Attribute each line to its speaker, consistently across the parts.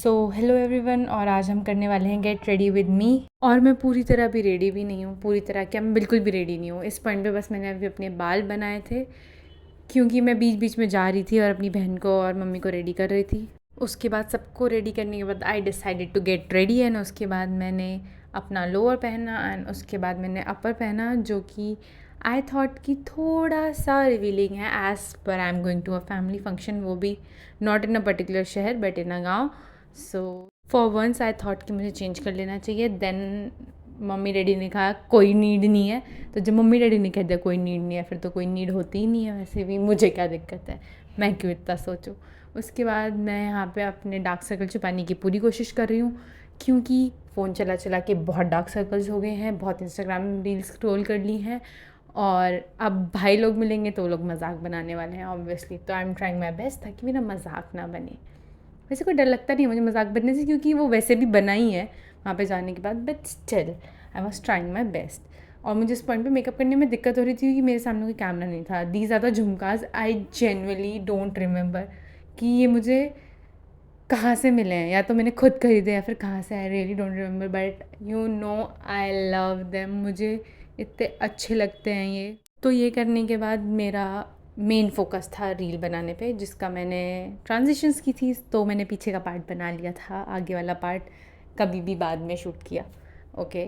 Speaker 1: So hello everyone, और आज हम करने वाले हैं गेट रेडी विद मी। और मैं पूरी तरह भी रेडी भी नहीं हूँ, पूरी तरह क्या, मैं बिल्कुल भी रेडी नहीं हूँ। इस पॉइंट पे बस मैंने अभी अपने बाल बनाए थे क्योंकि मैं बीच बीच में जा रही थी और अपनी बहन को और मम्मी को रेडी कर रही थी। उसके बाद सबको रेडी करने के बाद I decided to get ready, and उसके बाद मैंने अपना लोअर पहना एंड उसके बाद मैंने अपर पहना, जो कि आई थॉट कि थोड़ा सा रिवीलिंग है as per I am going to a family function, वो भी नॉट इन अ पर्टिकुलर शहर बट इन अ गाँव। So for once I thought कि मुझे चेंज कर लेना चाहिए। देन मम्मी डैडी ने कहा कोई नीड नहीं है, तो जब मम्मी डैडी ने कह दिया कोई नीड नहीं है, फिर तो कोई नीड होती ही नहीं है। वैसे भी मुझे क्या दिक्कत है, मैं क्यों इतना सोचूं। उसके बाद मैं यहाँ पे अपने डार्क सर्कल छुपाने की पूरी कोशिश कर रही हूँ, क्योंकि फ़ोन चला चला के बहुत डार्क सर्कल्स हो गए हैं, बहुत इंस्टाग्राम रील्स स्क्रॉल कर ली हैं, और अब भाई लोग मिलेंगे तो वो लोग मजाक बनाने वाले हैं ऑब्वियसली। तो I am trying my best ताकि मेरा मजाक ना बने। वैसे कोई डर लगता नहीं है मुझे मजाक बनने से, क्योंकि वो वैसे भी बना ही है वहाँ पे जाने के बाद, but still I was trying my best. और मुझे इस पॉइंट पे मेकअप करने में दिक्कत हो रही थी क्योंकि मेरे सामने कोई कैमरा नहीं था। These are the jhumkas, I genuinely don't remember कि ये मुझे कहाँ से मिले हैं, या तो मैंने खुद खरीदे या फिर कहाँ से, I really don't remember, but you know I love them, मुझे इतने अच्छे लगते हैं ये। तो ये करने के बाद मेरा मेन फोकस था रील बनाने पे, जिसका मैंने ट्रांजिशंस की थी, तो मैंने पीछे का पार्ट बना लिया था, आगे वाला पार्ट कभी भी बाद में शूट किया। ओके,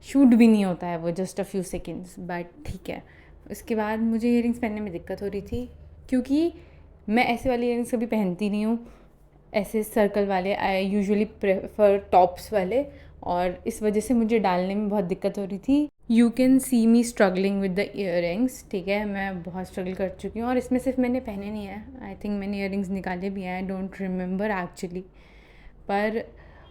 Speaker 1: शूट भी नहीं होता है वो, just a few seconds, but ठीक है। उसके बाद मुझे इयरिंग्स पहनने में दिक्कत हो रही थी क्योंकि मैं ऐसे वाली इयरिंग्स कभी पहनती नहीं हूँ, ऐसे सर्कल वाले। आई यूजुअली प्रेफर टॉप्स वाले, और इस वजह से मुझे डालने में बहुत दिक्कत हो रही थी। You can see me struggling with the earrings, ठीक है, मैं बहुत स्ट्रगल कर चुकी हूँ। और इसमें सिर्फ मैंने पहने नहीं है, आई थिंक मैंने इयरिंग्स निकाले भी हैं, आई डोंट रिमेंबर एक्चुअली। पर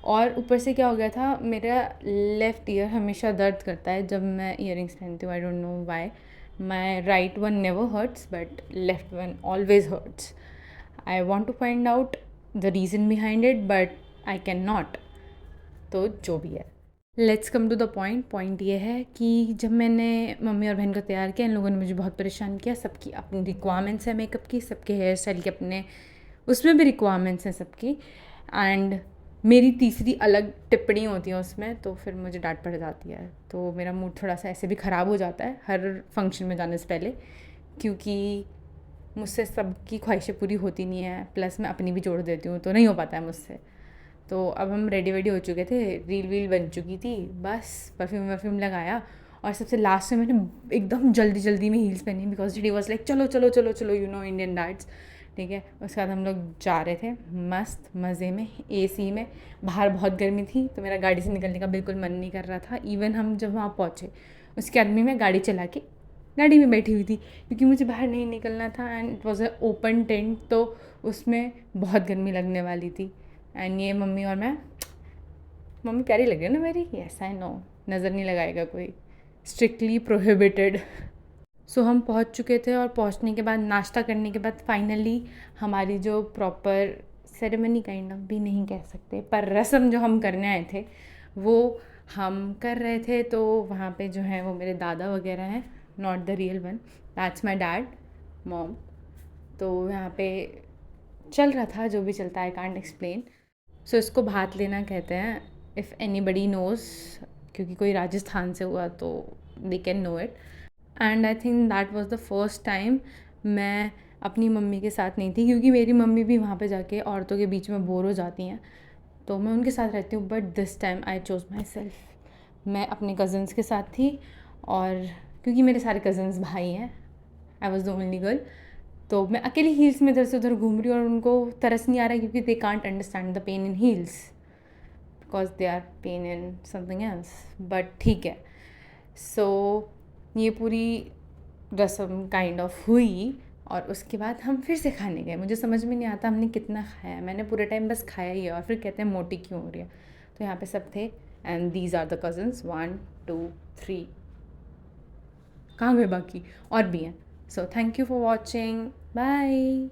Speaker 1: और ऊपर से क्या हो गया था, मेरा लेफ़्ट ईयर हमेशा दर्द करता है जब मैं इयरिंग्स पहनती हूँ, I don't know why. My right one never hurts but left one always hurts. I want to find out the reason behind it but I can not. तो जो भी है, let's come to the point. Point ये है कि जब मैंने mummy और बहन को तैयार किया, इन लोगों ने मुझे बहुत परेशान किया। सबकी अपनी रिक्वायरमेंट्स है मेकअप की, सबके हेयर स्टाइल के अपने उसमें भी रिक्वायरमेंट्स हैं सबकी, एंड मेरी तीसरी अलग टिप्पणी होती है उसमें, तो फिर मुझे डांट पड़ जाती है। तो मेरा मूड थोड़ा सा ऐसे भी ख़राब हो जाता है हर फंक्शन में जाने से पहले, क्योंकि मुझसे सबकी ख्वाहिशें पूरी होती नहीं है, प्लस मैं अपनी भी जोड़ देती हूँ, तो नहीं हो पाता है मुझसे। तो अब हम रेडी वेडी हो चुके थे, रील वील बन चुकी थी, बस परफ्यूम वर्फ्यूम लगाया, और सबसे लास्ट में मैंने एकदम जल्दी जल्दी में हील्स पहनी, बिकॉज डी वॉज लाइक चलो चलो चलो चलो, यू नो इंडियन डाइट्स, ठीक है। उसके बाद हम लोग जा रहे थे मस्त मज़े में, एसी में। बाहर बहुत गर्मी थी तो मेरा गाड़ी से निकलने का बिल्कुल मन नहीं कर रहा था। इवन हम जब वहाँ पहुँचे उसके बाद भी मैं गाड़ी चला के गाड़ी में बैठी हुई थी, क्योंकि मुझे बाहर नहीं निकलना था, and it was a open tent, तो उसमें बहुत गर्मी लगने वाली थी। एंड ये मम्मी और मैं, मम्मी प्यारी लग रही है ना मेरी, यस आई नो, नज़र नहीं लगाएगा कोई, स्ट्रिक्टली प्रोहिबिटेड। सो हम पहुंच चुके थे, और पहुंचने के बाद नाश्ता करने के बाद फाइनली हमारी जो प्रॉपर सेरेमनी काइंड ऑफ भी नहीं कह सकते, पर रस्म जो हम करने आए थे वो हम कर रहे थे। तो वहाँ पे जो है वो मेरे दादा वगैरह हैं, not the real one, that's my dad mom. तो यहाँ पे चल रहा था जो भी चलता है, कांट एक्सप्लेन। सो इसको भात लेना कहते हैं, इफ़ एनीबडी नोज़, क्योंकि कोई राजस्थान से हुआ तो they can know it. And I think that was the first time मैं अपनी मम्मी के साथ नहीं थी, क्योंकि मेरी मम्मी भी वहाँ पे जाके औरतों के बीच में बोर हो जाती हैं, तो मैं उनके साथ रहती हूँ। But this time I chose my self, मैं अपने कज़न्स के साथ थी, और क्योंकि मेरे सारे कज़न्स भाई हैं, I was the only girl, तो मैं अकेली हील्स में इधर से उधर घूम रही हूँ, और उनको तरस नहीं आ रहा है क्योंकि they can't understand the pain in heels, because they are pain in something else, but ठीक है। सो ये पूरी रस्म काइंड ऑफ हुई, और उसके बाद हम फिर से खाने गए। मुझे समझ में नहीं आता हमने कितना खाया, मैंने पूरे टाइम बस खाया ही है, और फिर कहते हैं मोटी क्यों हो रही है। तो यहाँ पे सब थे, and these are the cousins, 1 2 3, कहाँ गए बाकी, और भी हैं। So thank you for watching, bye.